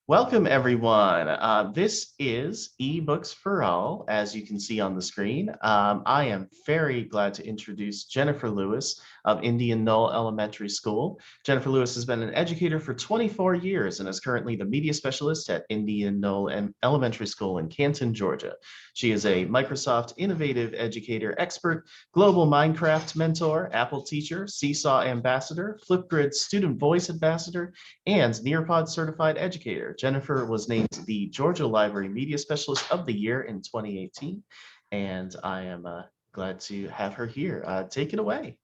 Welcome, everyone. This is eBooks for All, as you can see on the screen. I am very glad to introduce Jennifer Lewis of Indian Knoll Elementary School. Jennifer Lewis has been an educator for 24 years and is currently the media specialist at Indian Knoll Elementary School in Canton, Georgia. She is a Microsoft Innovative Educator expert, global Minecraft mentor, Apple teacher, Seesaw ambassador, Flipgrid student voice ambassador, and Nearpod certified educator. Jennifer was named the Georgia Library Media Specialist of the Year in 2018, and I am glad to have her here. Take it away.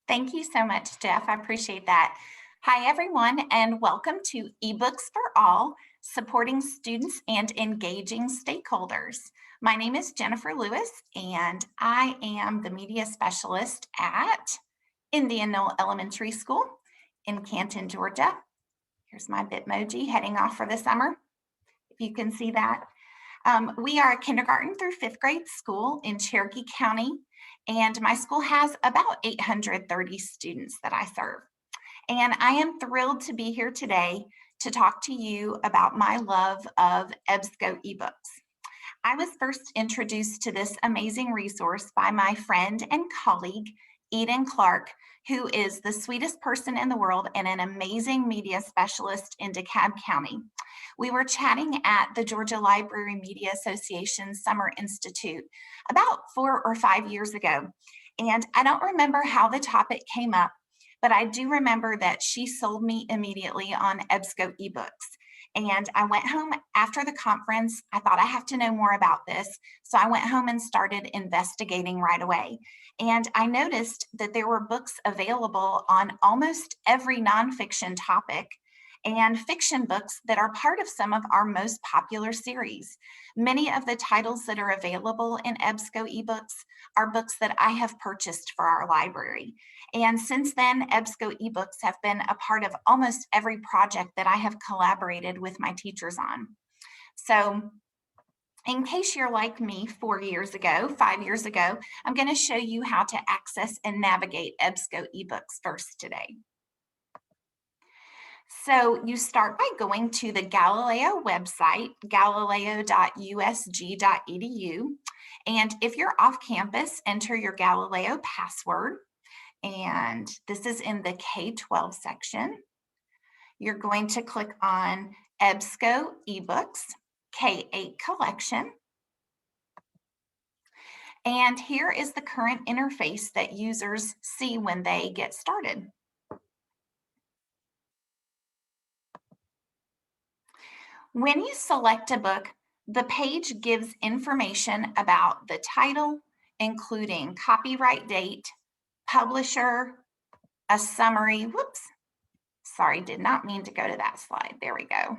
Thank you so much, Jeff. I appreciate that. Hi, everyone, and welcome to eBooks for All, supporting students and engaging stakeholders. My name is Jennifer Lewis, and I am the media specialist at Indian Knoll Elementary School in Canton, Georgia. Here's my Bitmoji heading off for the summer, if you can see that. We are a kindergarten through fifth grade school in Cherokee County, and my school has about 830 students that I serve. And I am thrilled to be here today to talk to you about my love of EBSCO ebooks. I was first introduced to this amazing resource by my friend and colleague, Eden Clark, who is the sweetest person in the world and an amazing media specialist in DeKalb County. We were chatting at the Georgia Library Media Association Summer Institute about 4 or 5 years ago. And I don't remember how the topic came up, but I do remember that she sold me immediately on EBSCO ebooks. And I went home after the conference. I thought I have to know more about this. So I went home and started investigating right away. And I noticed that there were books available on almost every nonfiction topic and fiction books that are part of some of our most popular series. Many of the titles that are available in EBSCO ebooks are books that I have purchased for our library. And since then, EBSCO ebooks have been a part of almost every project that I have collaborated with my teachers on. So in case you're like me 5 years ago, I'm going to show you how to access and navigate EBSCO ebooks first today. So you start by going to the Galileo website, galileo.usg.edu. And if you're off campus, enter your Galileo password. And this is in the K-12 section. You're going to click on EBSCO ebooks, K-8 collection. And here is the current interface that users see when they get started. When you select a book, the page gives information about the title, including copyright date, publisher, a summary. Whoops, sorry, did not mean to go to that slide. There we go.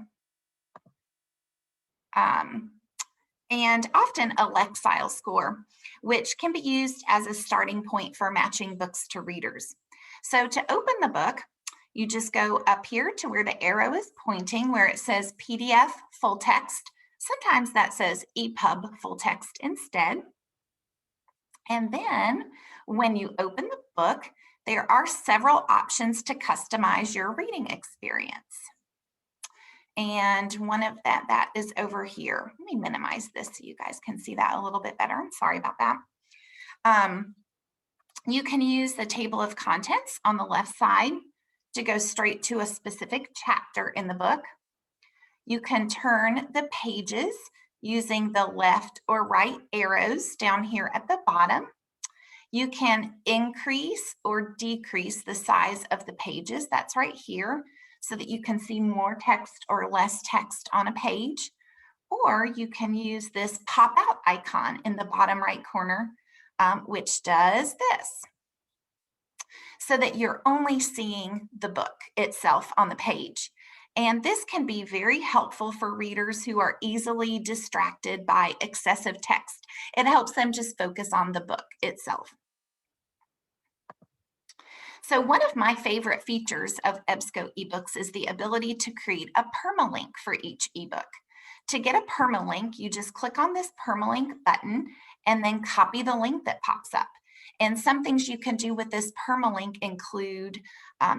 And often a Lexile score, which can be used as a starting point for matching books to readers. So to open the book, you just go up here to where the arrow is pointing, where it says PDF full text. Sometimes that says EPUB full text instead. And then when you open the book, there are several options to customize your reading experience. And one of that is over here. Let me minimize this so you guys can see that a little bit better. I'm sorry about that. You can use the table of contents on the left side to go straight to a specific chapter in the book. You can turn the pages using the left or right arrows down here at the bottom. You can increase or decrease the size of the pages. That's right here, so that you can see more text or less text on a page. Or you can use this pop-out icon in the bottom right corner, which does this, so that you're only seeing the book itself on the page. And this can be very helpful for readers who are easily distracted by excessive text. It helps them just focus on the book itself. So one of my favorite features of EBSCO ebooks is the ability to create a permalink for each ebook. To get a permalink, you just click on this permalink button and then copy the link that pops up. And some things you can do with this permalink include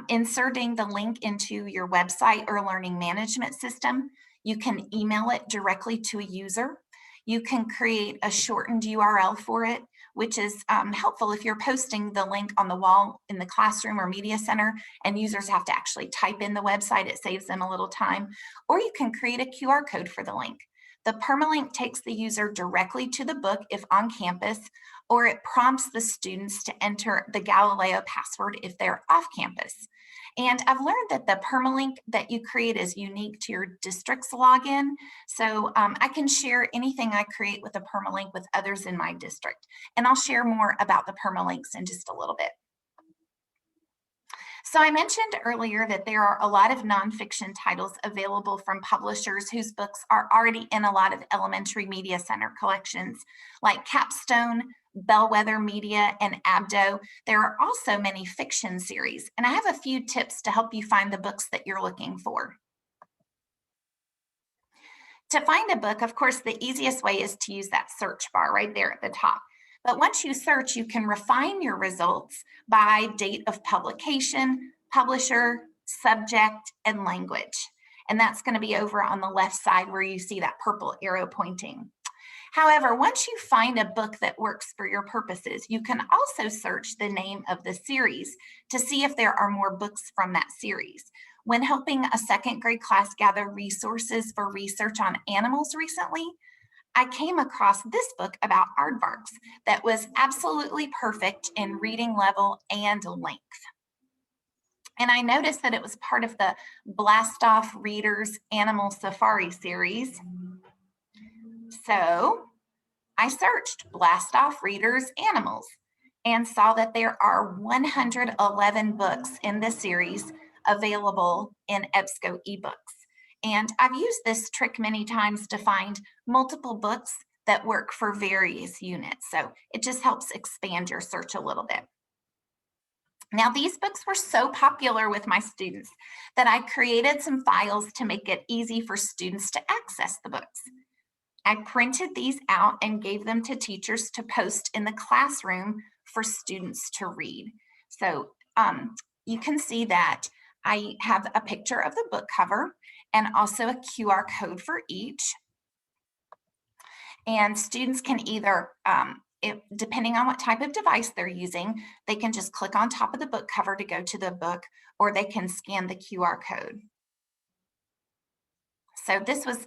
inserting the link into your website or learning management system. You can email it directly to a user. You can create a shortened URL for it, which is helpful if you're posting the link on the wall in the classroom or media center and users have to actually type in the website. It saves them a little time. Or you can create a QR code for the link. The permalink takes the user directly to the book if on campus, or it prompts the students to enter the Galileo password if they're off campus. And I've learned that the permalink that you create is unique to your district's login. So I can share anything I create with a permalink with others in my district. And I'll share more about the permalinks in just a little bit. So I mentioned earlier that there are a lot of nonfiction titles available from publishers whose books are already in a lot of elementary media center collections like Capstone, Bellwether Media, and Abdo. There are also many fiction series, and I have a few tips to help you find the books that you're looking for. To find a book, of course, the easiest way is to use that search bar right there at the top. But once you search, you can refine your results by date of publication, publisher, subject, and language. And that's going to be over on the left side where you see that purple arrow pointing. However, once you find a book that works for your purposes, you can also search the name of the series to see if there are more books from that series. When helping a second grade class gather resources for research on animals recently, I came across this book about aardvarks that was absolutely perfect in reading level and length. And I noticed that it was part of the Blast Off Readers Animal Safari series. So I searched Blast Off Readers Animals and saw that there are 111 books in this series available in EBSCO ebooks. And I've used this trick many times to find multiple books that work for various units. So it just helps expand your search a little bit. Now, these books were so popular with my students that I created some files to make it easy for students to access the books. I printed these out and gave them to teachers to post in the classroom for students to read. So you can see that I have a picture of the book cover and also a QR code for each. And students can either, depending on what type of device they're using, they can just click on top of the book cover to go to the book, or they can scan the QR code. So this was,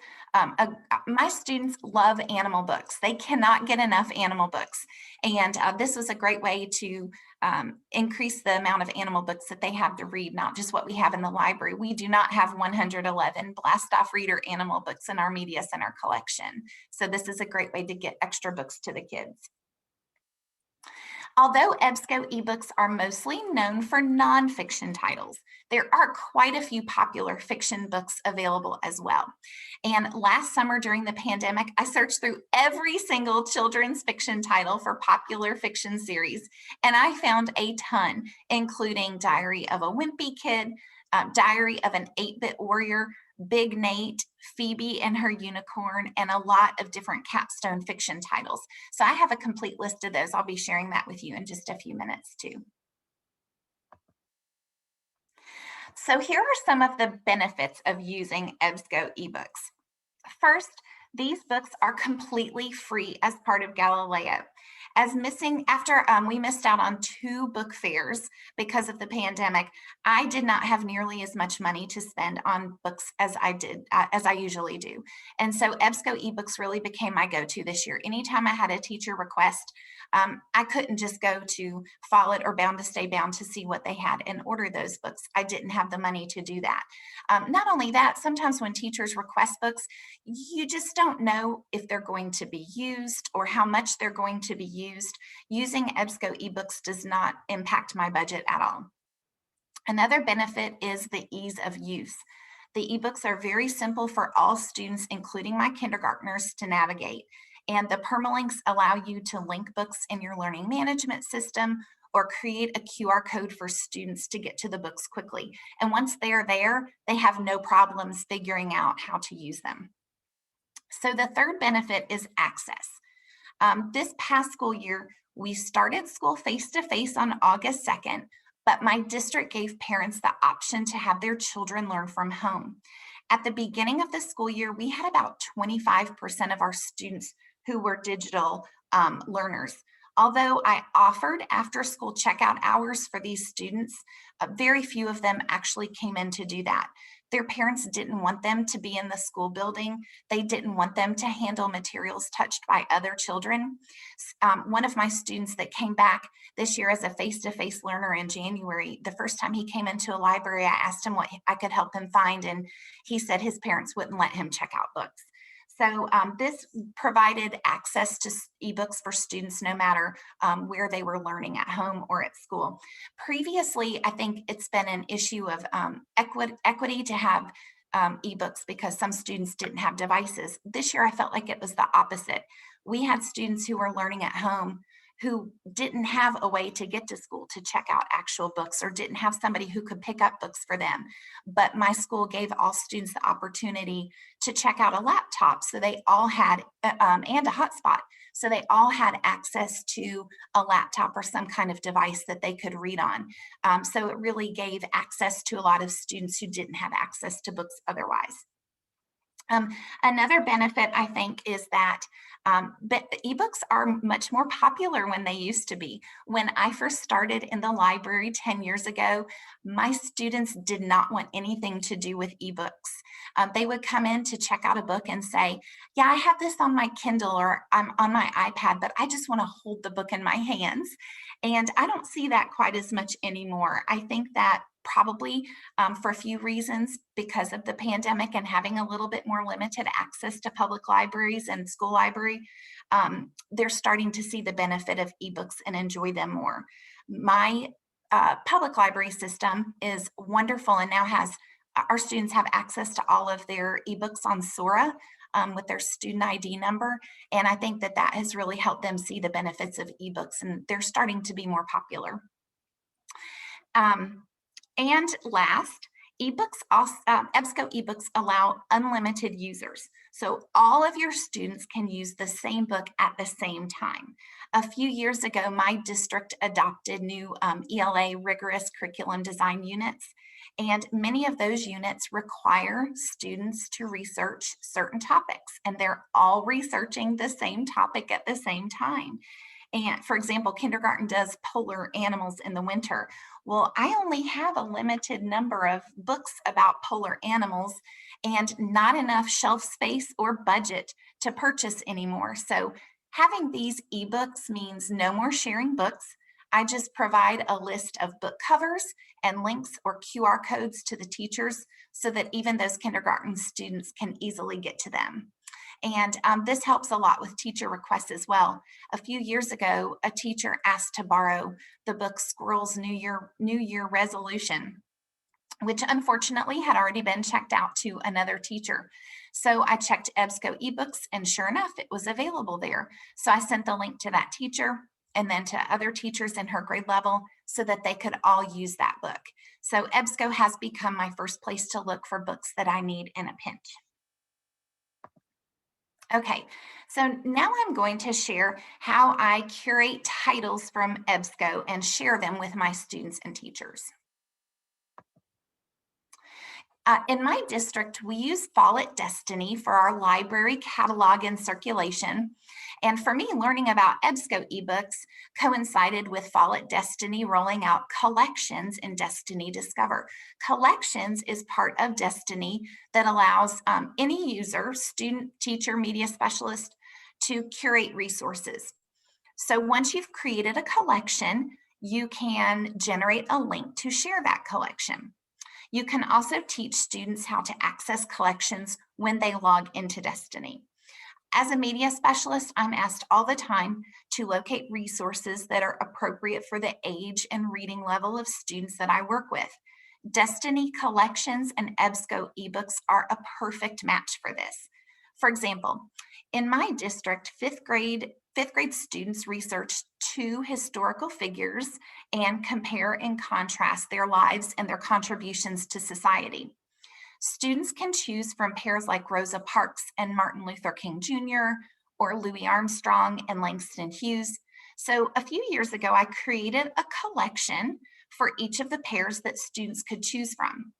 my students love animal books. They cannot get enough animal books. And this was a great way to increase the amount of animal books that they have to read, not just what we have in the library. We do not have 111 Blast Off Reader animal books in our Media Center collection. So this is a great way to get extra books to the kids. Although EBSCO ebooks are mostly known for nonfiction titles, there are quite a few popular fiction books available as well. And last summer during the pandemic, I searched through every single children's fiction title for popular fiction series, and I found a ton, including Diary of a Wimpy Kid, Diary of an 8-Bit Warrior, Big Nate, Phoebe and Her Unicorn, and a lot of different capstone fiction titles. So I have a complete list of those. I'll be sharing that with you in just a few minutes too. So here are some of the benefits of using EBSCO ebooks. First, these books are completely free as part of Galileo. After we missed out on 2 book fairs because of the pandemic, I did not have nearly as much money to spend on books as I usually do. And so EBSCO ebooks really became my go-to this year. Anytime I had a teacher request, I couldn't just go to Follett or Bound to Stay Bound to see what they had and order those books. I didn't have the money to do that. Not only that, sometimes when teachers request books, you just don't know if they're going to be used or how much they're going to be used. Using EBSCO ebooks does not impact my budget at all. Another benefit is the ease of use. The ebooks are very simple for all students, including my kindergartners, to navigate. And the permalinks allow you to link books in your learning management system or create a QR code for students to get to the books quickly. And once they're there, they have no problems figuring out how to use them. So the third benefit is access. This past school year, We started school face-to-face on August 2nd, but my district gave parents the option to have their children learn from home. At the beginning of the school year, we had about 25% of our students who were digital learners. Although I offered after school checkout hours for these students, very few of them actually came in to do that. Their parents didn't want them to be in the school building. They didn't want them to handle materials touched by other children. One of my students that came back this year as a face-to-face learner in January, the first time he came into a library, I asked him what I could help him find, and he said his parents wouldn't let him check out books. So this provided access to ebooks for students no matter where they were learning at home or at school. Previously, I think it's been an issue of equity to have ebooks because some students didn't have devices. This year, I felt like it was the opposite. We had students who were learning at home who didn't have a way to get to school to check out actual books or didn't have somebody who could pick up books for them. But my school gave all students the opportunity to check out a laptop, so they all had, and a hotspot. So they all had access to a laptop or some kind of device that they could read on. So it really gave access to a lot of students who didn't have access to books otherwise. Another benefit, I think, is that ebooks are much more popular when they used to be. When I first started in the library 10 years ago, my students did not want anything to do with ebooks. They would come in to check out a book and say, yeah, I have this on my Kindle or I'm on my iPad, but I just want to hold the book in my hands. And I don't see that quite as much anymore. I think that probably for a few reasons, because of the pandemic and having a little bit more limited access to public libraries and school library, they're starting to see the benefit of ebooks and enjoy them more. My public library system is wonderful and now has, our students have access to all of their ebooks on Sora with their student ID number. And I think that that has really helped them see the benefits of ebooks, and they're starting to be more popular. And last, ebooks also, EBSCO ebooks allow unlimited users. So all of your students can use the same book at the same time. A few years ago, my district adopted new ELA rigorous curriculum design units, and many of those units require students to research certain topics, and they're all researching the same topic at the same time. And for example, kindergarten does polar animals in the winter. Well, I only have a limited number of books about polar animals and not enough shelf space or budget to purchase anymore. So having these ebooks means no more sharing books. I just provide a list of book covers and links or QR codes to the teachers so that even those kindergarten students can easily get to them. And this helps a lot with teacher requests as well. A few years ago, a teacher asked to borrow the book Squirrel's New Year Resolution, which unfortunately had already been checked out to another teacher. So I checked EBSCO ebooks, and sure enough, it was available there. So I sent the link to that teacher and then to other teachers in her grade level so that they could all use that book. So EBSCO has become my first place to look for books that I need in a pinch. Okay, so now I'm going to share how I curate titles from EBSCO and share them with my students and teachers. In my district, we use Follett Destiny for our library catalog and circulation. And for me, learning about EBSCO ebooks coincided with Follett Destiny rolling out collections in Destiny Discover. Collections is part of Destiny that allows any user, student, teacher, media specialist, to curate resources. So once you've created a collection, you can generate a link to share that collection. You can also teach students how to access collections when they log into Destiny. As a media specialist, I'm asked all the time to locate resources that are appropriate for the age and reading level of students that I work with. Destiny collections and EBSCO ebooks are a perfect match for this. For example, in my district, fifth grade students research 2 historical figures and compare and contrast their lives and their contributions to society. Students can choose from pairs like Rosa Parks and Martin Luther King Jr., or Louis Armstrong and Langston Hughes. So a few years ago, I created a collection for each of the pairs that students could choose from.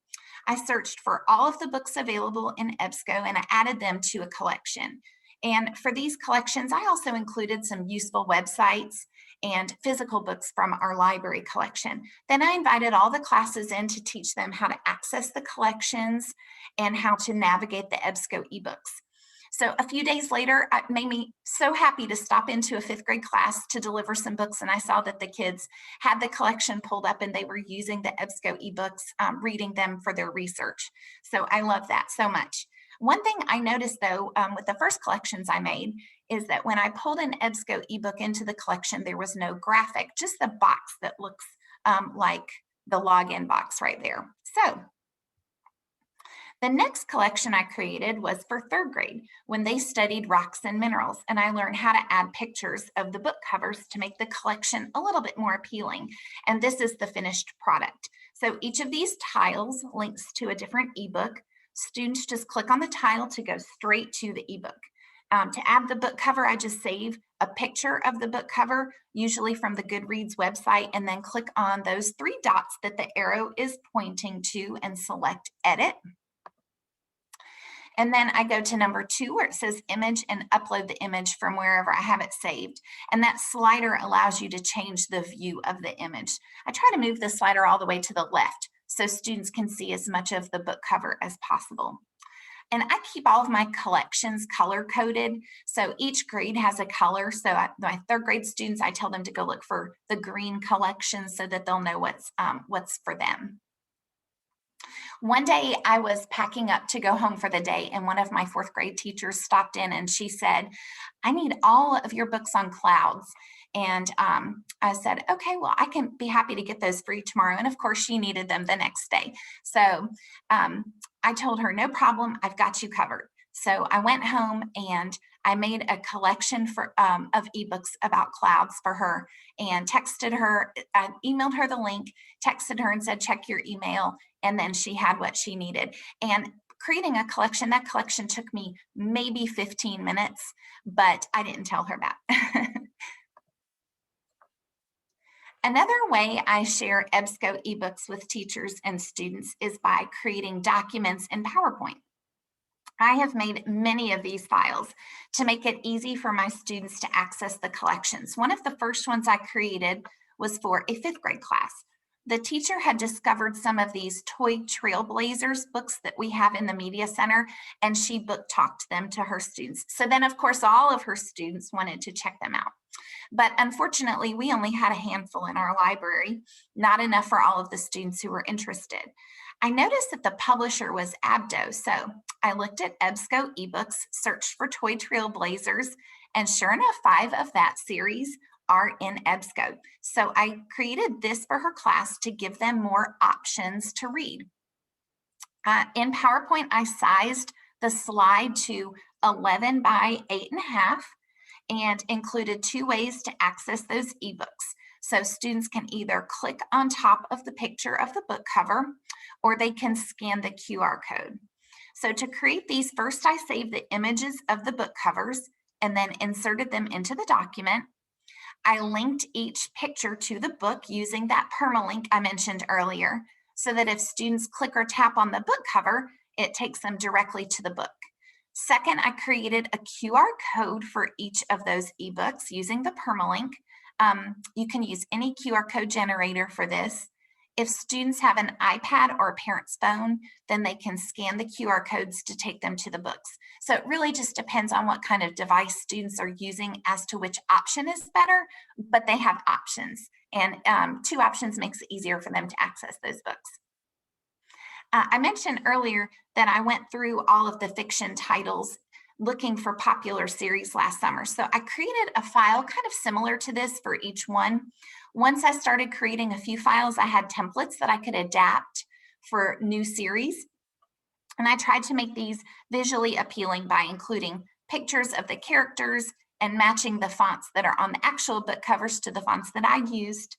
I searched for all of the books available in EBSCO and I added them to a collection. And for these collections, I also included some useful websites and physical books from our library collection. Then I invited all the classes in to teach them how to access the collections and how to navigate the EBSCO ebooks. So a few days later, it made me so happy to stop into a 5th grade class to deliver some books. And I saw that the kids had the collection pulled up and they were using the EBSCO ebooks, reading them for their research. So I love that so much. One thing I noticed though, with the first collections I made, is that when I pulled an EBSCO ebook into the collection, there was no graphic, just the box that looks like the login box right there. So the next collection I created was for 3rd grade when they studied rocks and minerals, and I learned how to add pictures of the book covers to make the collection a little bit more appealing. And this is the finished product. So each of these tiles links to a different ebook. Students just click on the tile to go straight to the ebook. To add the book cover, I just save a picture of the book cover, usually from the Goodreads website, and then click on those 3 dots that the arrow is pointing to and select Edit. And then I go to number 2 where it says image and upload the image from wherever I have it saved. And that slider allows you to change the view of the image. I try to move the slider all the way to the left so students can see as much of the book cover as possible. And I keep all of my collections color coded. So each grade has a color. So my 3rd grade students, I tell them to go look for the green collection so that they'll know what's for them. One day I was packing up to go home for the day and one of my 4th grade teachers stopped in and she said, I need all of your books on clouds. And I said, okay, well, I can be happy to get those for you tomorrow. And of course she needed them the next day. So I told her, no problem, I've got you covered. So I went home and I made a collection of ebooks about clouds for her and texted her, I emailed her the link, texted her and said, check your email. And then she had what she needed. And creating a collection, that collection took me maybe 15 minutes, but I didn't tell her that. Another way I share EBSCO ebooks with teachers and students is by creating documents in PowerPoint. I have made many of these files to make it easy for my students to access the collections. One of the first ones I created was for a 5th grade class. The teacher had discovered some of these Toy Trailblazers books that we have in the Media Center, and she book talked them to her students. So then, of course, all of her students wanted to check them out. But unfortunately, we only had a handful in our library, not enough for all of the students who were interested. I noticed that the publisher was Abdo, so I looked at EBSCO ebooks, searched for Toy Trailblazers, and sure enough, 5 of that series are in EBSCO. So I created this for her class to give them more options to read. In PowerPoint, I sized the slide to 11 by 8.5 and included 2 ways to access those ebooks. So students can either click on top of the picture of the book cover or they can scan the QR code. So to create these, first I saved the images of the book covers and then inserted them into the document. I linked each picture to the book using that permalink I mentioned earlier, so that if students click or tap on the book cover, it takes them directly to the book. Second, I created a QR code for each of those ebooks using the permalink. You can use any QR code generator for this. If students have an iPad or a parent's phone, then they can scan the QR codes to take them to the books. So it really just depends on what kind of device students are using as to which option is better, but they have options. And 2 options makes it easier for them to access those books. I mentioned earlier that I went through all of the fiction titles looking for popular series last summer. So I created a file kind of similar to this for each one. Once I started creating a few files, I had templates that I could adapt for new series. And I tried to make these visually appealing by including pictures of the characters and matching the fonts that are on the actual book covers to the fonts that I used.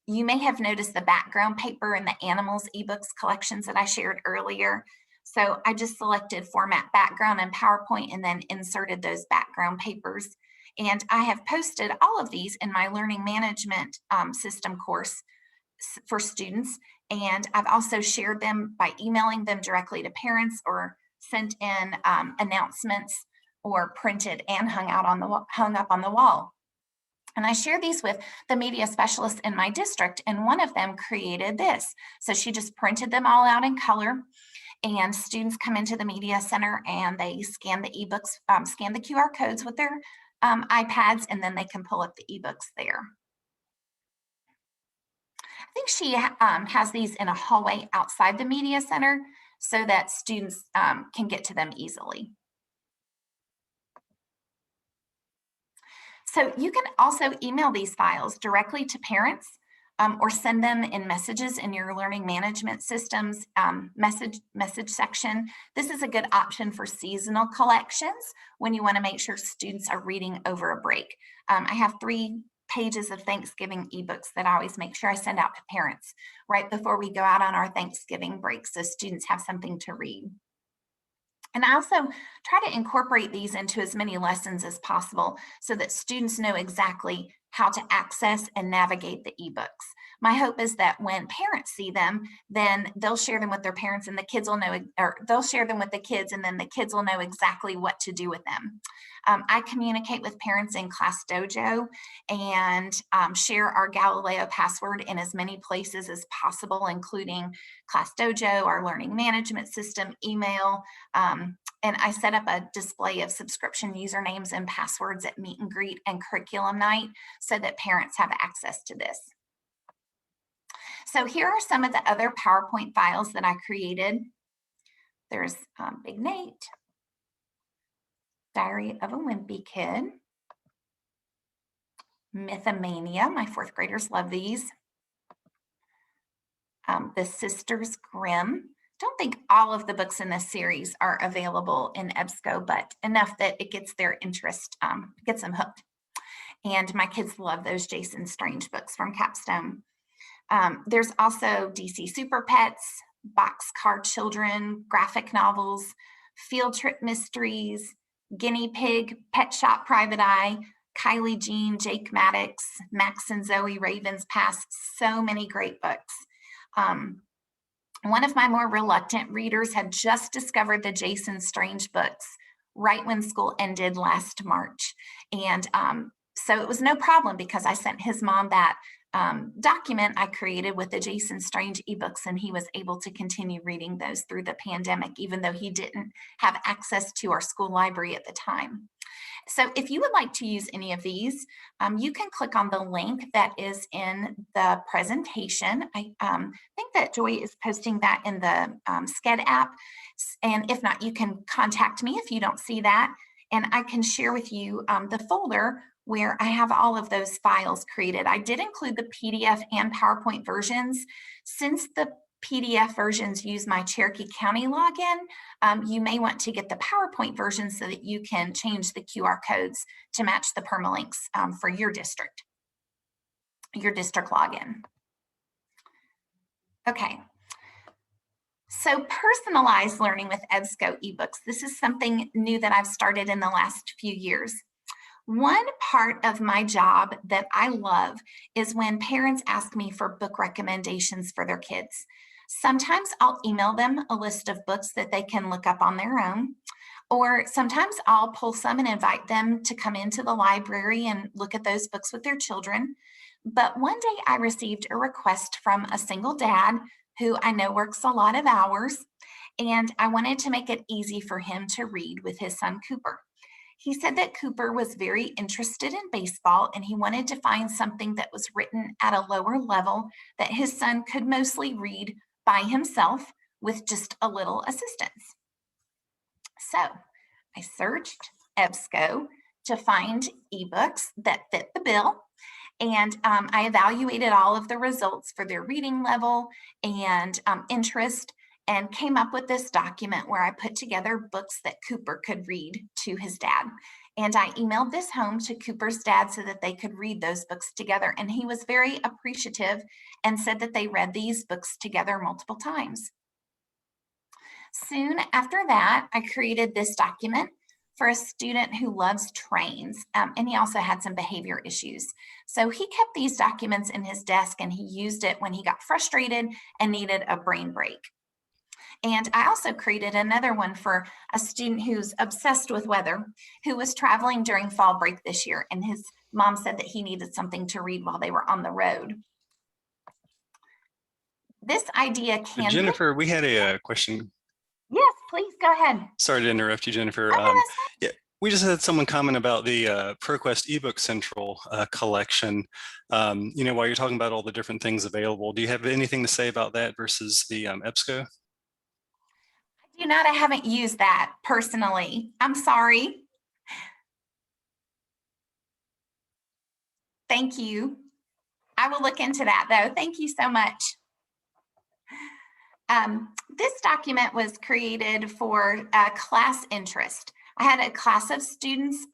You may have noticed the background paper in the animals ebooks collections that I shared earlier. So I just selected format background in PowerPoint and then inserted those background papers. And I have posted all of these in my learning management system course for students. And I've also shared them by emailing them directly to parents, or sent in announcements, or printed and hung up on the wall. And I share these with the media specialists in my district, and one of them created this. So she just printed them all out in color, and students come into the media center and they scan the ebooks, scan the QR codes with their iPads, and then they can pull up the ebooks there. I think she has these in a hallway outside the media center so that students can get to them easily. So you can also email these files directly to parents, or send them in messages in your learning management systems message section. This is a good option for seasonal collections when you want to make sure students are reading over a break. I have 3 pages of Thanksgiving ebooks that I always make sure I send out to parents right before we go out on our Thanksgiving break, so students have something to read. And I also try to incorporate these into as many lessons as possible so that students know exactly how to access and navigate the ebooks. My hope is that when parents see them, then they'll share them with their parents, and the kids will know, or they'll share them with the kids, and then the kids will know exactly what to do with them. I communicate with parents in Class Dojo and share our Galileo password in as many places as possible, including Class Dojo, our learning management system, email, and I set up a display of subscription usernames and passwords at meet and greet and curriculum night so that parents have access to this. So here are some of the other PowerPoint files that I created. There's Big Nate, Diary of a Wimpy Kid, Mythomania, my 4th graders love these. The Sisters Grimm. Don't think all of the books in this series are available in EBSCO, but enough that it gets their interest, gets them hooked. And my kids love those Jason Strange books from Capstone. There's also DC Super Pets, Boxcar Children, graphic novels, Field Trip Mysteries, Guinea Pig, Pet Shop Private Eye, Kylie Jean, Jake Maddox, Max and Zoe Ravens Pass, so many great books. One of my more reluctant readers had just discovered the Jason Strange books right when school ended last March. And so it was no problem because I sent his mom that document I created with the Jason Strange ebooks, and he was able to continue reading those through the pandemic, even though he didn't have access to our school library at the time. So if you would like to use any of these, you can click on the link that is in the presentation. I think that Joy is posting that in the Sched app. And if not, you can contact me if you don't see that. And I can share with you the folder where I have all of those files created. I did include the PDF and PowerPoint versions. Since the PDF versions use my Cherokee County login, you may want to get the PowerPoint version so that you can change the QR codes to match the permalinks for your district login. Okay. So personalized learning with EBSCO ebooks. This is something new that I've started in the last few years. One part of my job that I love is when parents ask me for book recommendations for their kids. Sometimes I'll email them a list of books that they can look up on their own, or sometimes I'll pull some and invite them to come into the library and look at those books with their children. But one day I received a request from a single dad who I know works a lot of hours, and I wanted to make it easy for him to read with his son Cooper. He said that Cooper was very interested in baseball, and he wanted to find something that was written at a lower level that his son could mostly read by himself with just a little assistance. So I searched EBSCO to find ebooks that fit the bill, and I evaluated all of the results for their reading level and interest, and came up with this document where I put together books that Cooper could read to his dad. And I emailed this home to Cooper's dad so that they could read those books together. And he was very appreciative and said that they read these books together multiple times. Soon after that, I created this document for a student who loves trains, and he also had some behavior issues. So he kept these documents in his desk and he used it when he got frustrated and needed a brain break. And I also created another one for a student who's obsessed with weather, who was traveling during fall break this year, and his mom said that he needed something to read while they were on the road. This idea can Jennifer, we had a question. Yes, please go ahead. Sorry to interrupt you, Jennifer. Oh, no, Yeah, we just had someone comment about the ProQuest eBook Central collection. While you're talking about all the different things available, do you have anything to say about that versus the EBSCO? I do not. I haven't used that personally. I'm sorry. Thank you. I will look into that though. Thank you so much. This document was created for class interest. I had a class of students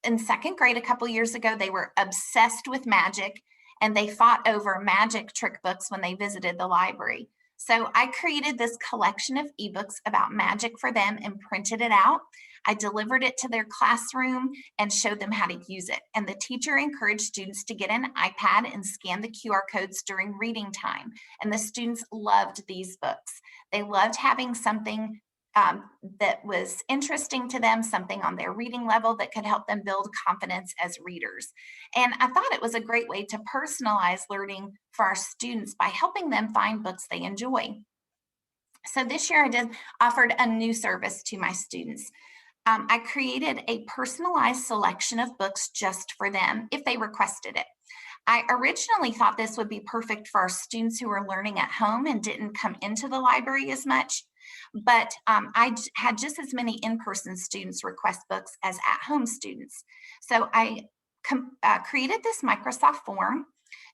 in second grade a couple years ago. They were obsessed with magic and they fought over magic trick books when they visited the library. So I created this collection of ebooks about magic for them and printed it out. I delivered it to their classroom and showed them how to use it. And the teacher encouraged students to get an iPad and scan the QR codes during reading time. And the students loved these books. They loved having something that was interesting to them, something on their reading level that could help them build confidence as readers. And I thought it was a great way to personalize learning for our students by helping them find books they enjoy. So this year I offered a new service to my students. I created a personalized selection of books just for them if they requested it. I originally thought this would be perfect for our students who are learning at home and didn't come into the library as much. But I had just as many in-person students request books as at-home students. So I created this Microsoft form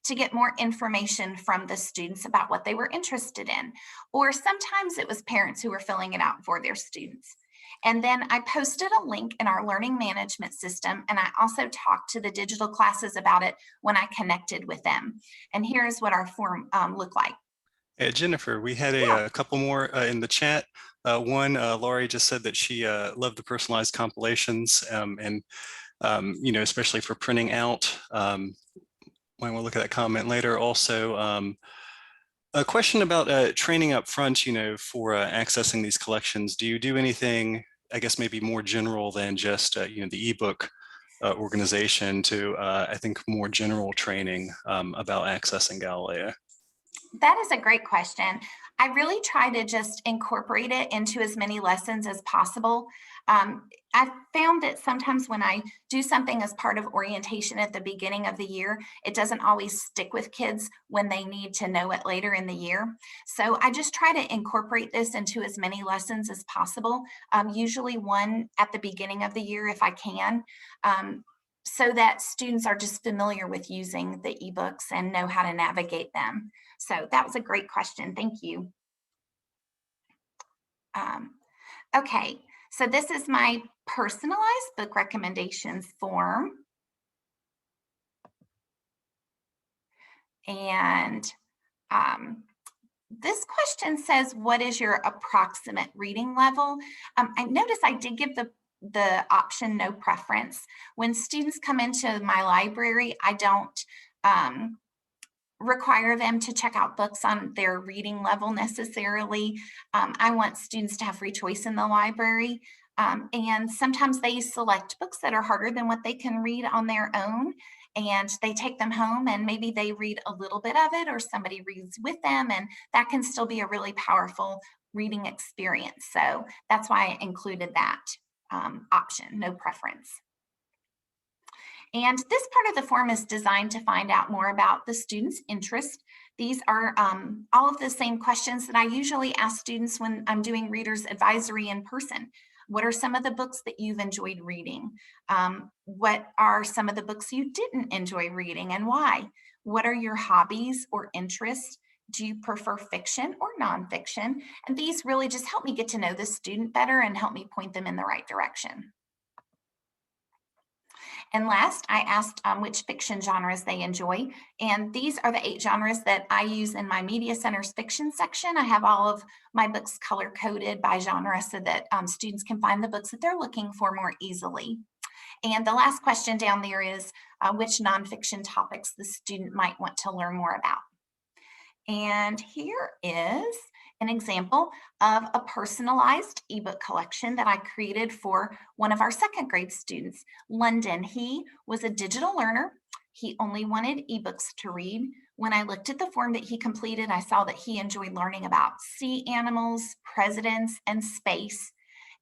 to get more information from the students about what they were interested in. Or sometimes it was parents who were filling it out for their students. And then I posted a link in our learning management system, and I also talked to the digital classes about it when I connected with them. And here's what our form looked like. Jennifer, we had a couple more in the chat. One, Laurie just said that she loved the personalized compilations and especially for printing out. Might want to look at that comment later. Also, a question about training up front, for accessing these collections. Do you do anything, I guess, maybe more general than just, the ebook organization to, I think, more general training about accessing Galileo? That is a great question. I really try to just incorporate it into as many lessons as possible. I found that sometimes when I do something as part of orientation at the beginning of the year, it doesn't always stick with kids when they need to know it later in the year. So I just try to incorporate this into as many lessons as possible, usually one at the beginning of the year if I can, so that students are just familiar with using the ebooks and know how to navigate them. So that was a great question. Thank you. Okay, so this is my personalized book recommendations form. And this question says, what is your approximate reading level? I noticed I did give the option no preference. When students come into my library, I don't require them to check out books on their reading level necessarily. I want students to have free choice in the library. And sometimes they select books that are harder than what they can read on their own. And they take them home and maybe they read a little bit of it or somebody reads with them. And that can still be a really powerful reading experience. So that's why I included that option, no preference. And this part of the form is designed to find out more about the student's interest. These are all of the same questions that I usually ask students when I'm doing readers advisory in person. What are some of the books that you've enjoyed reading? What are some of the books you didn't enjoy reading and why? What are your hobbies or interests? Do you prefer fiction or nonfiction? And these really just help me get to know the student better and help me point them in the right direction. And last, I asked which fiction genres they enjoy. And these are the 8 genres that I use in my Media Center's fiction section. I have all of my books color-coded by genre so that students can find the books that they're looking for more easily. And the last question down there is which nonfiction topics the student might want to learn more about. And here is an example of a personalized ebook collection that I created for one of our 2nd grade students, London. He was a digital learner. He only wanted ebooks to read. When I looked at the form that he completed, I saw that he enjoyed learning about sea animals, presidents, and space.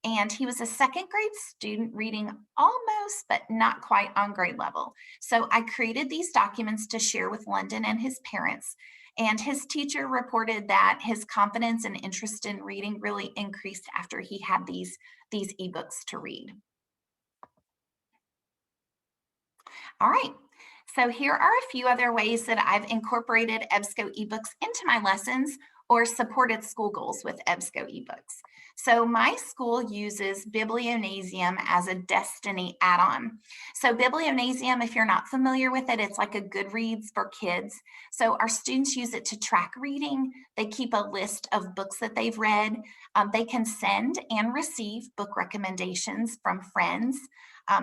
And he was a 2nd grade student reading almost, but not quite on grade level. So I created these documents to share with London and his parents. And his teacher reported that his confidence and interest in reading really increased after he had these ebooks to read. All right. So here are a few other ways that I've incorporated EBSCO ebooks into my lessons or supported school goals with EBSCO ebooks. So my school uses Biblionasium as a Destiny add-on. So Biblionasium, if you're not familiar with it, it's like a Goodreads for kids. So our students use it to track reading. They keep a list of books that they've read. They can send and receive book recommendations from friends.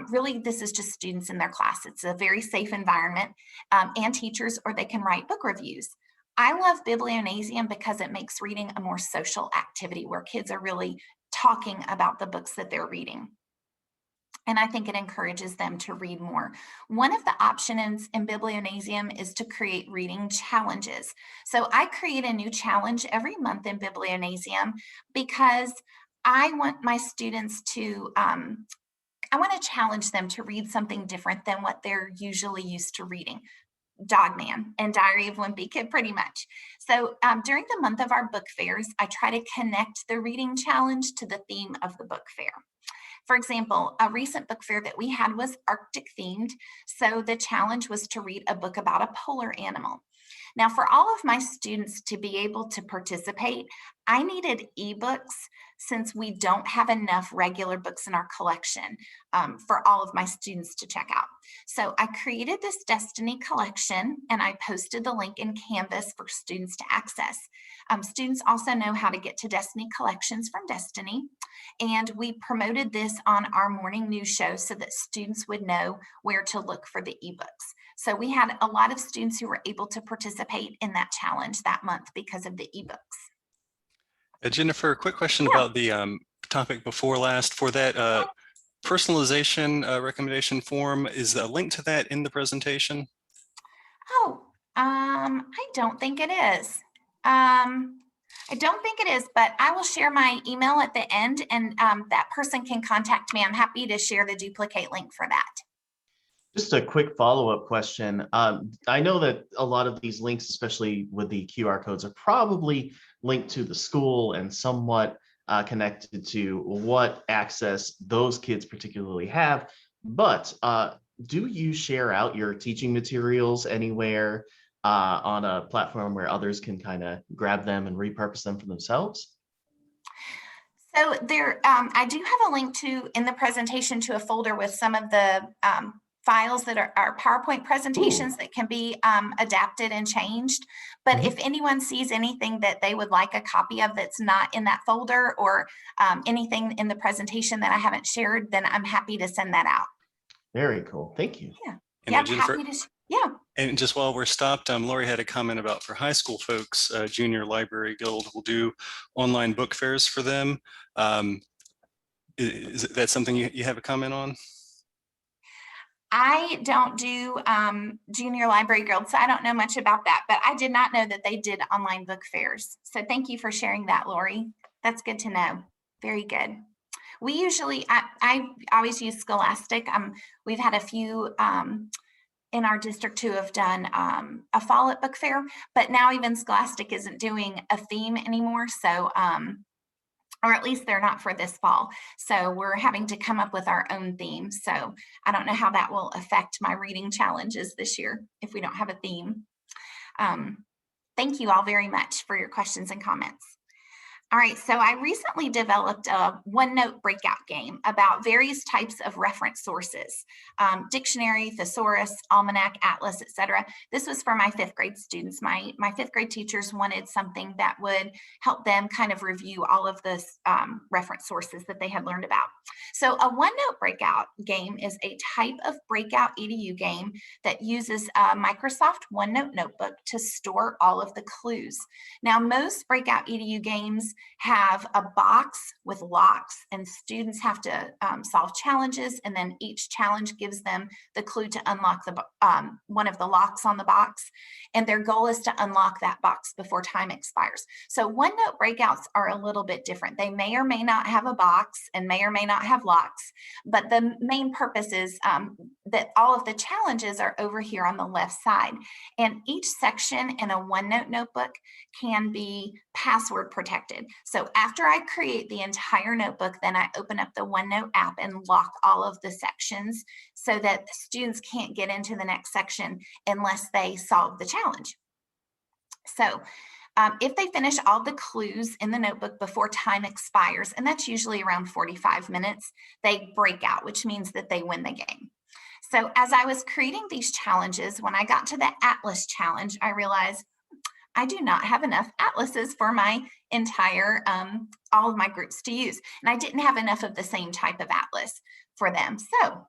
Really, this is just students in their class. It's a very safe environment, and teachers, or they can write book reviews. I love Biblionasium because it makes reading a more social activity where kids are really talking about the books that they're reading. And I think it encourages them to read more. One of the options in Biblionasium is to create reading challenges. So I create a new challenge every month in Biblionasium because I want my students to I want to challenge them to read something different than what they're usually used to reading. Dogman and Diary of Wimpy Kid, pretty much. So during the month of our book fairs, I try to connect the reading challenge to the theme of the book fair. For example, a recent book fair that we had was Arctic themed. So the challenge was to read a book about a polar animal. Now, for all of my students to be able to participate, I needed ebooks since we don't have enough regular books in our collection for all of my students to check out. So I created this Destiny collection and I posted the link in Canvas for students to access. Students also know how to get to Destiny collections from Destiny. And we promoted this on our morning news show so that students would know where to look for the ebooks. So we had a lot of students who were able to participate in that challenge that month because of the ebooks. Jennifer, a quick question about the topic before last. For that personalization recommendation form, is a link to that in the presentation? Oh, I don't think it is. I don't think it is, but I will share my email at the end and that person can contact me. I'm happy to share the duplicate link for that. Just a quick follow-up question. I know that a lot of these links, especially with the QR codes, are probably linked to the school and somewhat connected to what access those kids particularly have. But do you share out your teaching materials anywhere on a platform where others can kind of grab them and repurpose them for themselves? So there, I do have a link in the presentation to a folder with some of the files that are PowerPoint presentations that can be adapted and changed. But if anyone sees anything that they would like a copy of that's not in that folder or anything in the presentation that I haven't shared, then I'm happy to send that out. Very cool. Thank you. Yeah. And Yeah, Jennifer, I'm happy to. Yeah. And just while we're stopped, Lori had a comment about for high school folks, Junior Library Guild will do online book fairs for them. Is that something you have a comment on? I don't do Junior Library Guild, so I don't know much about that, but I did not know that they did online book fairs. So thank you for sharing that, Lori. That's good to know. Very good. We usually, I always use Scholastic. We've had a few in our district who have done a fall at book fair, but now even Scholastic isn't doing a theme anymore. So, or at least they're not for this fall. So we're having to come up with our own theme. So I don't know how that will affect my reading challenges this year if we don't have a theme. Thank you all very much for your questions and comments. All right, so I recently developed a OneNote breakout game about various types of reference sources, dictionary, thesaurus, almanac, atlas, etc. This was for my fifth grade students. My fifth grade teachers wanted something that would help them kind of review all of the reference sources that they had learned about. So a OneNote breakout game is a type of breakout EDU game that uses a Microsoft OneNote notebook to store all of the clues. Now, most breakout EDU games have a box with locks, and students have to solve challenges, and then each challenge gives them the clue to unlock the one of the locks on the box, and their goal is to unlock that box before time expires. So OneNote breakouts are a little bit different. They may or may not have a box and may or may not have locks, but the main purpose is that all of the challenges are over here on the left side, and each section in a OneNote notebook can be password protected. So after I create the entire notebook, then I open up the OneNote app and lock all of the sections so that the students can't get into the next section unless they solve the challenge. So if they finish all the clues in the notebook before time expires, and that's usually around 45 minutes, they break out, which means that they win the game. So as I was creating these challenges, when I got to the Atlas challenge, I realized I do not have enough atlases for my entire, all of my groups to use. And I didn't have enough of the same type of atlas for them. So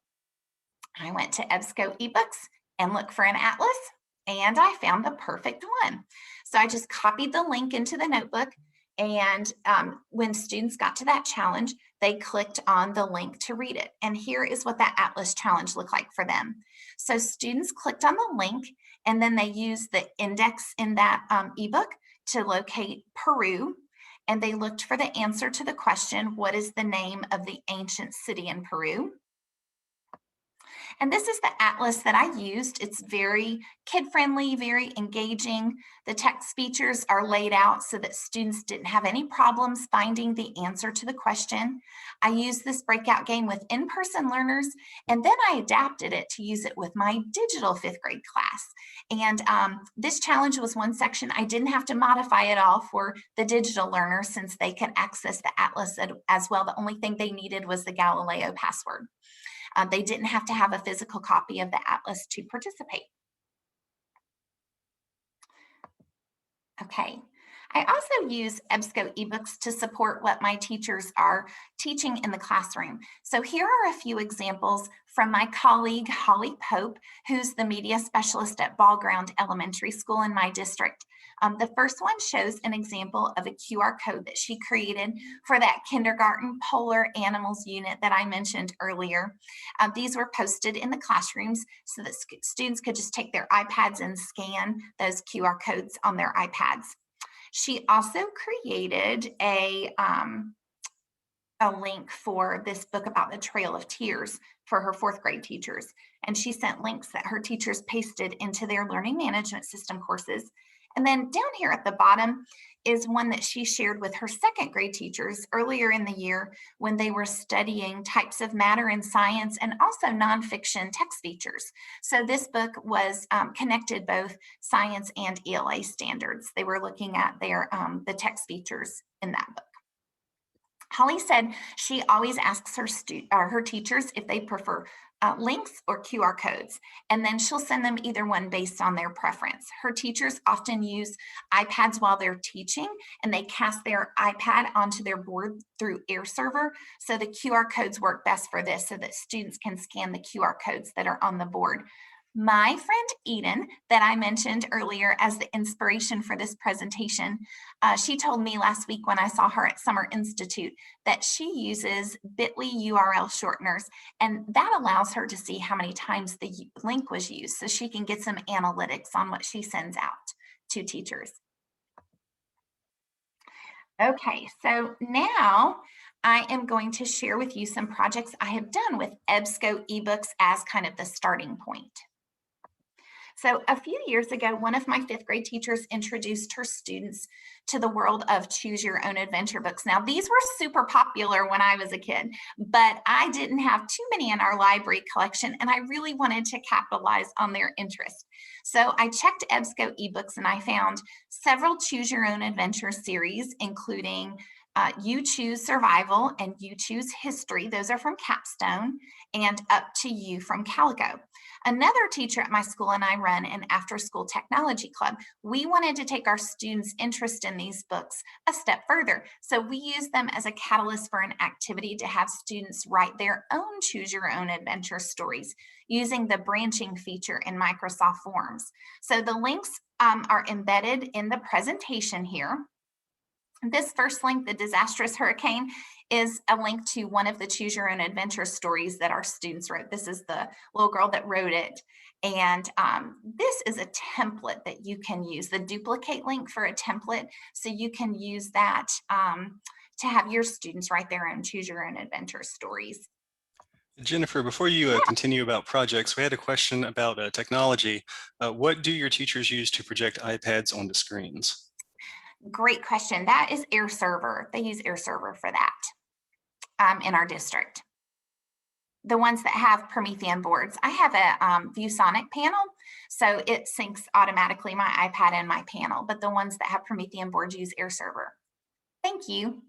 I went to EBSCO eBooks and looked for an atlas, and I found the perfect one. So I just copied the link into the notebook, and when students got to that challenge, they clicked on the link to read it. And here is what that Atlas challenge looked like for them. So students clicked on the link, and then they used the index in that ebook to locate Peru. And they looked for the answer to the question, what is the name of the ancient city in Peru? And this is the atlas that I used. It's very kid-friendly, very engaging. The text features are laid out so that students didn't have any problems finding the answer to the question. I used this breakout game with in-person learners, and then I adapted it to use it with my digital fifth grade class. And this challenge was one section. I didn't have to modify it all for the digital learners since they could access the atlas as well. The only thing they needed was the GALILEO password. They didn't have to have a physical copy of the atlas to participate. Okay. I also use EBSCO eBooks to support what my teachers are teaching in the classroom. So here are a few examples from my colleague, Holly Pope, who's the media specialist at Ball Ground Elementary School in my district. The first one shows an example of a QR code that she created for that kindergarten polar animals unit that I mentioned earlier. These were posted in the classrooms so that students could just take their iPads and scan those QR codes on their iPads. She also created a link for this book about the Trail of Tears for her fourth grade teachers. And she sent links that her teachers pasted into their learning management system courses. And then down here at the bottom is one that she shared with her second grade teachers earlier in the year when they were studying types of matter in science and also nonfiction text features. So this book was connected both science and ELA standards. They were looking at their the text features in that book. Holly said she always asks her teachers if they prefer links or QR codes, and then she'll send them either one based on their preference. Her teachers often use iPads while they're teaching, and they cast their iPad onto their board through Air Server. So the QR codes work best for this so that students can scan the QR codes that are on the board. My friend Eden, that I mentioned earlier as the inspiration for this presentation, she told me last week when I saw her at Summer Institute that she uses bit.ly URL shorteners, and that allows her to see how many times the link was used so she can get some analytics on what she sends out to teachers. Okay, so now I am going to share with you some projects I have done with EBSCO eBooks as kind of the starting point. So a few years ago, one of my fifth grade teachers introduced her students to the world of choose your own adventure books. Now, these were super popular when I was a kid, but I didn't have too many in our library collection, and I really wanted to capitalize on their interest. So I checked EBSCO eBooks, and I found several choose your own adventure series, including You Choose Survival and You Choose History. Those are from Capstone, and Up to You from Calico. Another teacher at my school and I run an after-school technology club. We wanted to take our students' interest in these books a step further. So we use them as a catalyst for an activity to have students write their own choose your own adventure stories using the branching feature in Microsoft Forms. So the links are embedded in the presentation here. This first link, the disastrous hurricane, is a link to one of the choose your own adventure stories that our students wrote. This is the little girl that wrote it. And this is a template that you can use, the duplicate link for a template. So you can use that to have your students write their own choose your own adventure stories. Jennifer, before you continue about projects, we had a question about technology. What do your teachers use to project iPads onto screens? Great question. That is Air Server. They use Air Server for that in our district. The ones that have Promethean boards. I have a ViewSonic panel, so it syncs automatically my iPad and my panel, but the ones that have Promethean boards use Air Server. Thank you.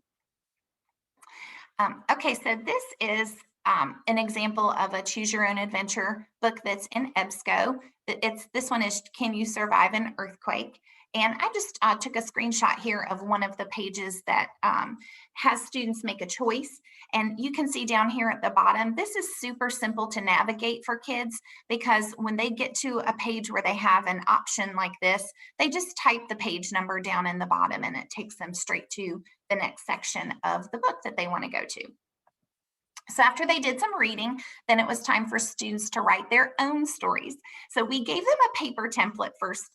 Okay, so this is an example of a choose your own adventure book that's in EBSCO. This one is Can You Survive an Earthquake? And I just took a screenshot here of one of the pages that has students make a choice. And you can see down here at the bottom, this is super simple to navigate for kids, because when they get to a page where they have an option like this, they just type the page number down in the bottom and it takes them straight to the next section of the book that they want to go to. So after they did some reading, then it was time for students to write their own stories. So we gave them a paper template first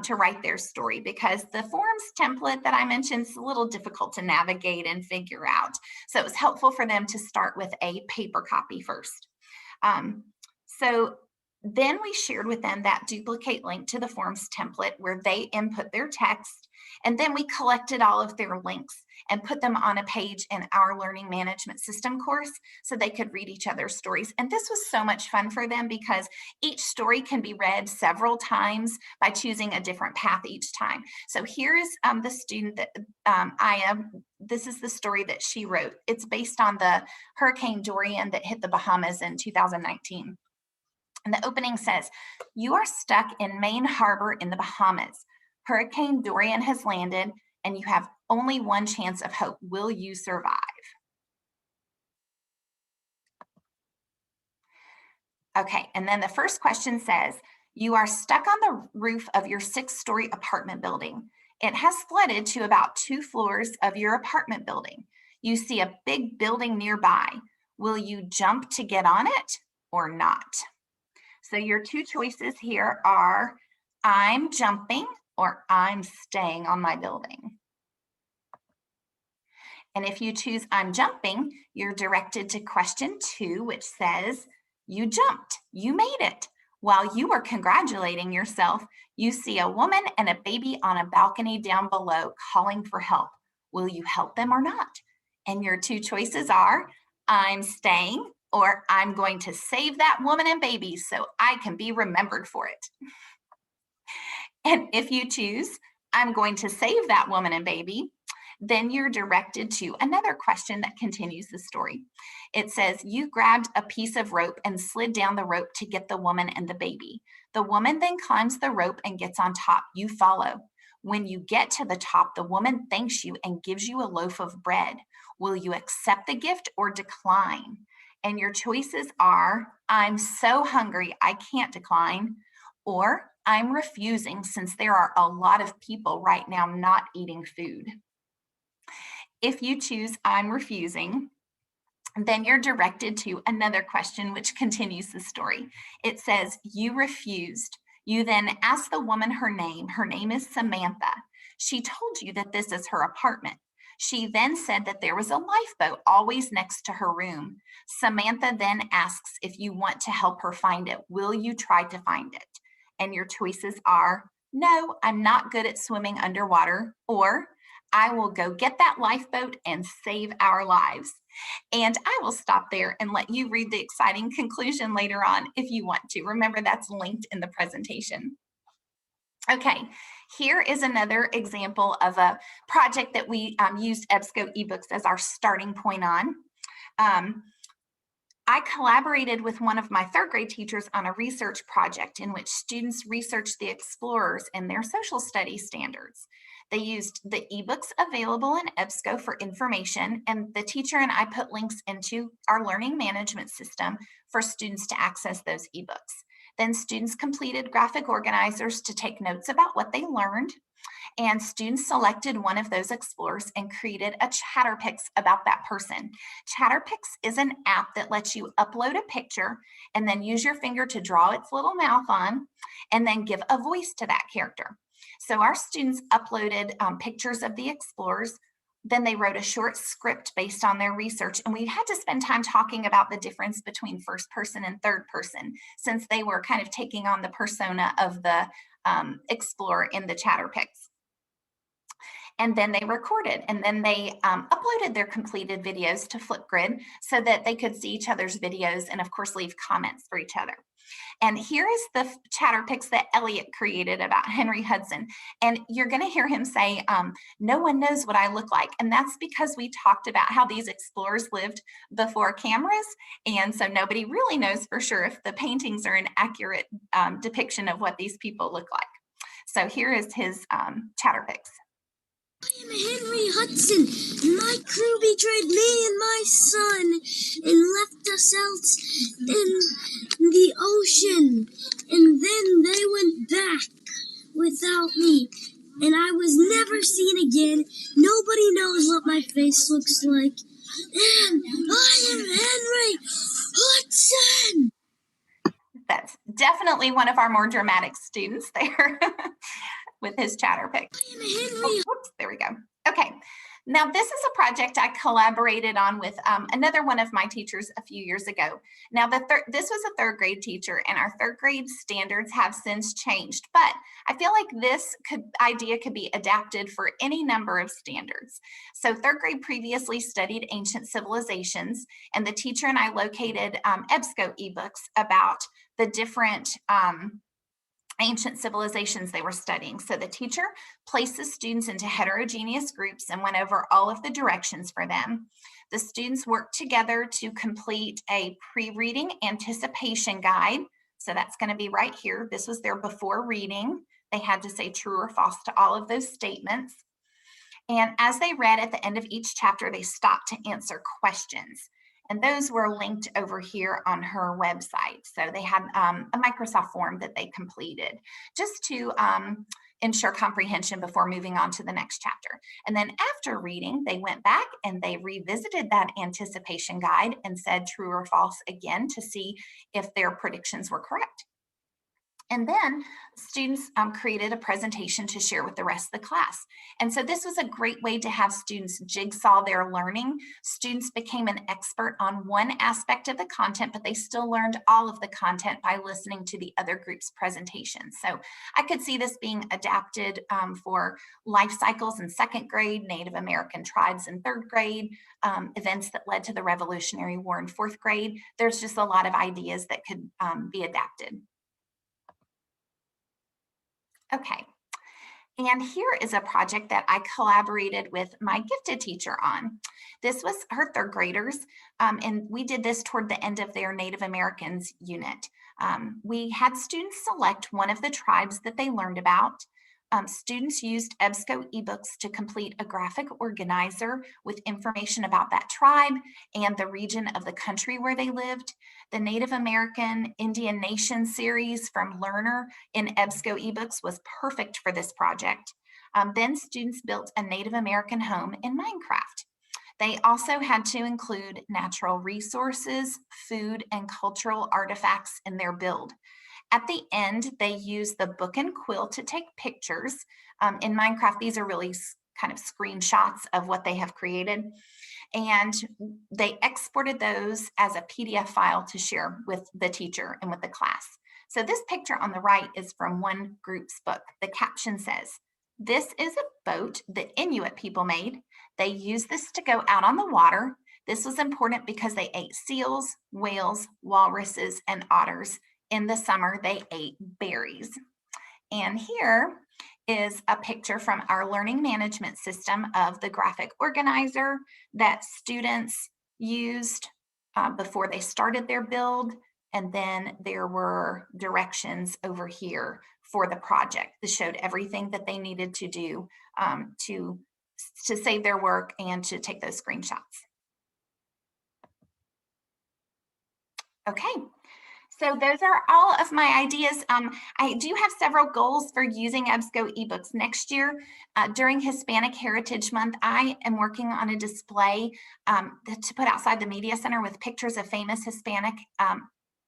to write their story, because the forms template that I mentioned is a little difficult to navigate and figure out. So it was helpful for them to start with a paper copy first. So then we shared with them that duplicate link to the forms template where they input their text, and then we collected all of their links and put them on a page in our learning management system course so they could read each other's stories. And this was so much fun for them, because each story can be read several times by choosing a different path each time. So here is the student that Aya, this is the story that she wrote. It's based on the Hurricane Dorian that hit the Bahamas in 2019. And the opening says, "You are stuck in Main Harbor in the Bahamas. Hurricane Dorian has landed and you have only one chance of hope. Will you survive?" Okay, and then the first question says, "You are stuck on the roof of your 6-story apartment building. It has flooded to about 2 floors of your apartment building. You see a big building nearby. Will you jump to get on it or not?" So your 2 choices here are I'm jumping or I'm staying on my building. And if you choose I'm jumping, you're directed to question 2, which says you jumped, you made it. While you are congratulating yourself, you see a woman and a baby on a balcony down below calling for help. Will you help them or not? And your 2 choices are I'm staying or I'm going to save that woman and baby so I can be remembered for it. And if you choose I'm going to save that woman and baby, then you're directed to another question that continues the story. It says, you grabbed a piece of rope and slid down the rope to get the woman and the baby. The woman then climbs the rope and gets on top. You follow. When you get to the top, the woman thanks you and gives you a loaf of bread. Will you accept the gift or decline? And your choices are, I'm so hungry, I can't decline, or I'm refusing since there are a lot of people right now not eating food. If you choose I'm refusing, then you're directed to another question which continues the story. It says, you refused. You then ask the woman her name. Her name is Samantha. She told you that this is her apartment. She then said that there was a lifeboat always next to her room. Samantha then asks if you want to help her find it. Will you try to find it? And your choices are, no, I'm not good at swimming underwater, or I will go get that lifeboat and save our lives. And I will stop there and let you read the exciting conclusion later on if you want to. Remember, that's linked in the presentation. Okay, Here is another example of a project that we used EBSCO eBooks as our starting point on. I collaborated with one of my third grade teachers on a research project in which students researched the explorers and their social studies standards. They used the ebooks available in EBSCO for information, and the teacher and I put links into our learning management system for students to access those ebooks. Then students completed graphic organizers to take notes about what they learned, and students selected one of those explorers and created a Chatterpix about that person. Chatterpix is an app that lets you upload a picture and then use your finger to draw its little mouth on and then give a voice to that character. So our students uploaded pictures of the explorers. Then they wrote a short script based on their research, and we had to spend time talking about the difference between first person and third person, since they were kind of taking on the persona of the explorer in the Chatterpix. And then they recorded, and then they uploaded their completed videos to Flipgrid so that they could see each other's videos and of course leave comments for each other. And here is the Chatterpix that Elliot created about Henry Hudson. And you're going to hear him say, no one knows what I look like. And that's because we talked about how these explorers lived before cameras. And so nobody really knows for sure if the paintings are an accurate depiction of what these people look like. So here is his Chatterpix. I am Henry Hudson, and my crew betrayed me and my son and left us out in the ocean. And then they went back without me, and I was never seen again. Nobody knows what my face looks like. And I am Henry Hudson! That's definitely one of our more dramatic students there. With his Chatterpix. Oops, there we go. Okay, now this is a project I collaborated on with another one of my teachers a few years ago. Now this was a third grade teacher, and our third grade standards have since changed, but I feel like this idea could be adapted for any number of standards. So third grade previously studied ancient civilizations, and the teacher and I located EBSCO ebooks about the different ancient civilizations they were studying. So the teacher placed the students into heterogeneous groups and went over all of the directions for them. The students worked together to complete a pre-reading anticipation guide. So that's going to be right here. This was their before reading. They had to say true or false to all of those statements. And as they read at the end of each chapter, they stopped to answer questions. And those were linked over here on her website. So they had a Microsoft form that they completed just to ensure comprehension before moving on to the next chapter. And then after reading, they went back and they revisited that anticipation guide and said true or false again to see if their predictions were correct. And then students created a presentation to share with the rest of the class. And so this was a great way to have students jigsaw their learning. Students became an expert on one aspect of the content, but they still learned all of the content by listening to the other group's presentations. So I could see this being adapted for life cycles in second grade, Native American tribes in third grade, events that led to the Revolutionary War in fourth grade. There's just a lot of ideas that could be adapted. Okay, and here is a project that I collaborated with my gifted teacher on. This was her third graders, and we did this toward the end of their Native Americans unit. We had students select one of the tribes that they learned about. Students used EBSCO ebooks to complete a graphic organizer with information about that tribe and the region of the country where they lived. The Native American Indian Nation series from Learner in EBSCO ebooks was perfect for this project. Then students built a Native American home in Minecraft. They also had to include natural resources, food, and cultural artifacts in their build. At the end, they use the book and quill to take pictures. In Minecraft, these are really kind of screenshots of what they have created. And they exported those as a PDF file to share with the teacher and with the class. So this picture on the right is from one group's book. The caption says, "This is a boat that Inuit people made. They used this to go out on the water. This was important because they ate seals, whales, walruses, and otters. In the summer, they ate berries." And here is a picture from our learning management system of the graphic organizer that students used before they started their build. And then there were directions over here for the project that showed everything that they needed to do to save their work and to take those screenshots. Okay, so those are all of my ideas. I do have several goals for using EBSCO eBooks next year. During Hispanic Heritage Month, I am working on a display to put outside the Media Center with pictures of famous Hispanic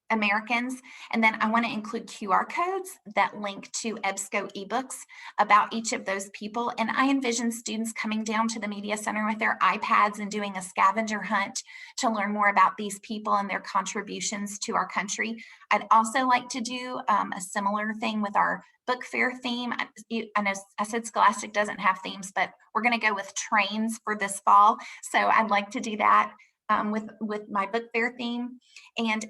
Americans. And then I want to include QR codes that link to EBSCO eBooks about each of those people. And I envision students coming down to the Media Center with their iPads and doing a scavenger hunt to learn more about these people and their contributions to our country. I'd also like to do a similar thing with our book fair theme. I know I said Scholastic doesn't have themes, but we're going to go with trains for this fall. So I'd like to do that with my book fair theme. And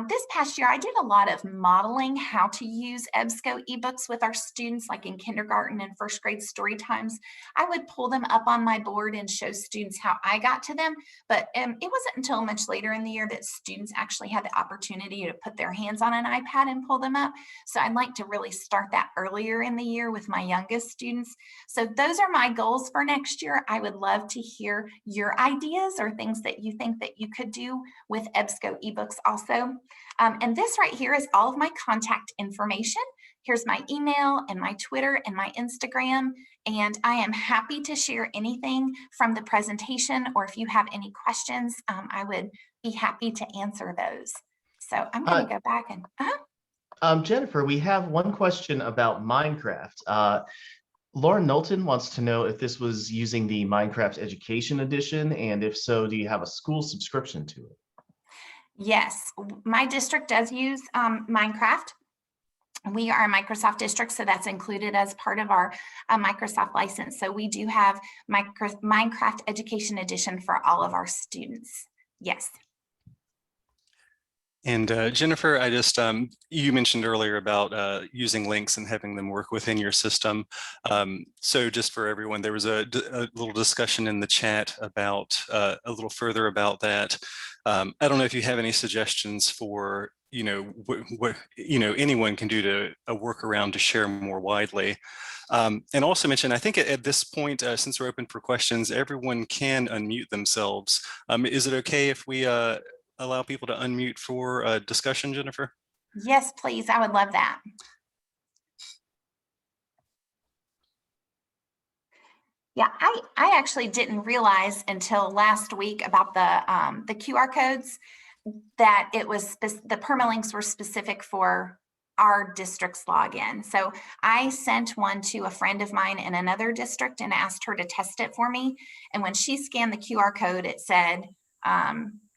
this past year, I did a lot of modeling how to use EBSCO eBooks with our students, like in kindergarten and first grade story times. I would pull them up on my board and show students how I got to them. But it wasn't until much later in the year that students actually had the opportunity to put their hands on an iPad and pull them up. So I'd like to really start that earlier in the year with my youngest students. So those are my goals for next year. I would love to hear your ideas or things that you think that you could do with EBSCO eBooks also. And this right here is all of my contact information. Here's my email and my Twitter and my Instagram. And I am happy to share anything from the presentation, or if you have any questions, I would be happy to answer those. So I'm going to go back and Jennifer, we have one question about Minecraft. Lauren Knowlton wants to know if this was using the Minecraft Education Edition, and if so, do you have a school subscription to it? Yes, my district does use Minecraft. We are a Microsoft district, so that's included as part of our Microsoft license. So we do have Minecraft Education Edition for all of our students. Yes. And Jennifer, I just, you mentioned earlier about using links and having them work within your system. So just for everyone, there was a little discussion in the chat about a little further about that. I don't know if you have any suggestions for, what anyone can do to a workaround to share more widely. And also mention, I think at this point, since we're open for questions, everyone can unmute themselves. Is it okay if we allow people to unmute for a discussion, Jennifer? Yes, please. I would love that. Yeah, I actually didn't realize until last week about the QR codes that it was the permalinks were specific for our district's login. So I sent one to a friend of mine in another district and asked her to test it for me. And when she scanned the QR code, it said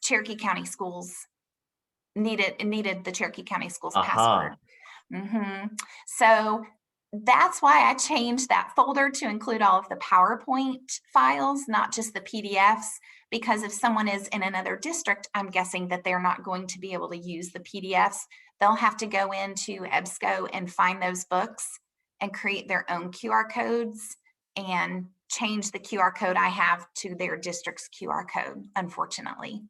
Cherokee County Schools needed the Cherokee County Schools password. So that's why I changed that folder to include all of the PowerPoint files, not just the PDFs, because if someone is in another district, I'm guessing that they're not going to be able to use the PDFs. They'll have to go into EBSCO and find those books and create their own QR codes and change the QR code I have to their district's QR code, unfortunately.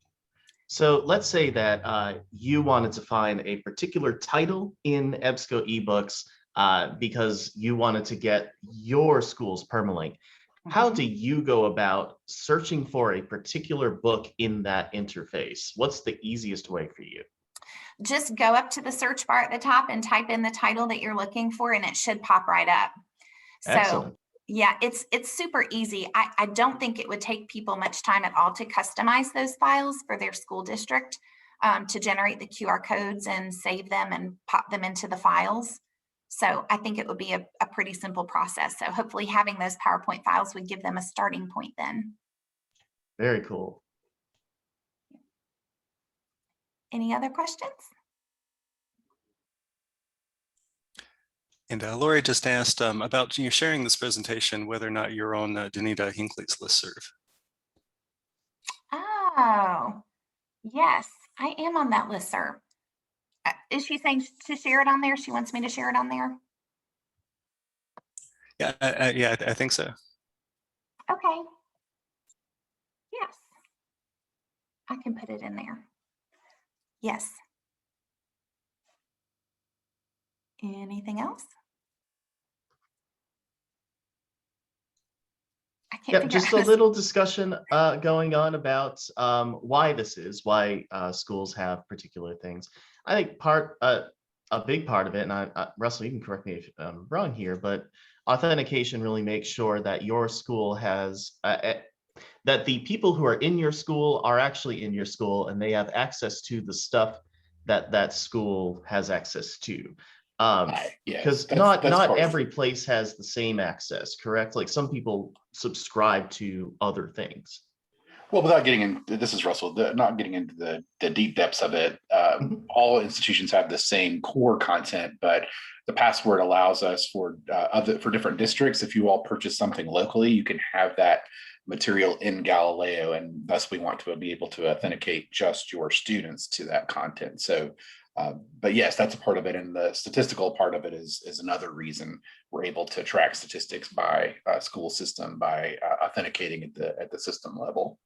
So let's say that you wanted to find a particular title in EBSCO eBooks because you wanted to get your school's permalink. How do you go about searching for a particular book in that interface? What's the easiest way for you? Just go up to the search bar at the top and type in the title that you're looking for, and it should pop right up. Excellent. So yeah, it's super easy. I don't think it would take people much time at all to customize those files for their school district, to generate the QR codes and save them and pop them into the files. So I think it would be a pretty simple process. So hopefully having those PowerPoint files would give them a starting point then. Very cool. Any other questions? And Lori just asked about sharing this presentation, whether or not you're on Danita Hinckley's listserv. Oh, yes, I am on that listserv. Is she saying to share it on there? She wants me to share it on there? Yeah, I think so. Okay. Yes. I can put it in there. Yes. Anything else? I can't Yep, figure just out a how to little discussion going on about why this is, why schools have particular things. I think a big part of it, and Russell, you can correct me if I'm wrong here, but authentication really makes sure that your school has, that the people who are in your school are actually in your school and they have access to the stuff that that school has access to. Yes, Because that's not part of every it. place has the same access, correct? Like some people subscribe to other things. Well, without getting into this is Russell, not getting into the deep depths of it. Mhm. All institutions have the same core content, but the password allows us for different districts. If you all purchase something locally, you can have that material in Galileo, and thus we want to be able to authenticate just your students to that content. So, but yes, that's a part of it, and the statistical part of it is another reason we're able to track statistics by school system by authenticating at the system level.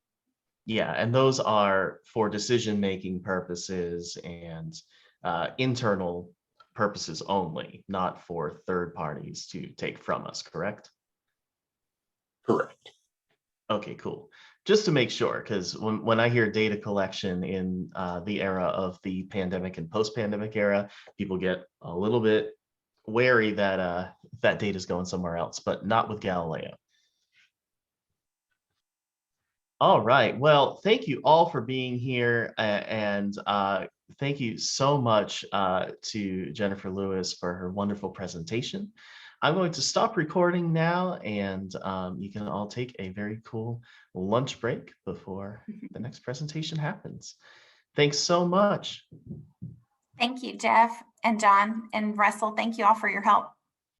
Yeah, and those are for decision-making purposes and internal purposes only, not for third parties to take from us, correct? Correct. Okay, cool. Just to make sure, because when I hear data collection in the era of the pandemic and post-pandemic era, people get a little bit wary that that data is going somewhere else, but not with Galileo. All right. Well, thank you all for being here, and thank you so much to Jennifer Lewis for her wonderful presentation. I'm going to stop recording now, and you can all take a very cool lunch break before the next presentation happens. Thanks so much. Thank you, Jeff and John and Russell. Thank you all for your help.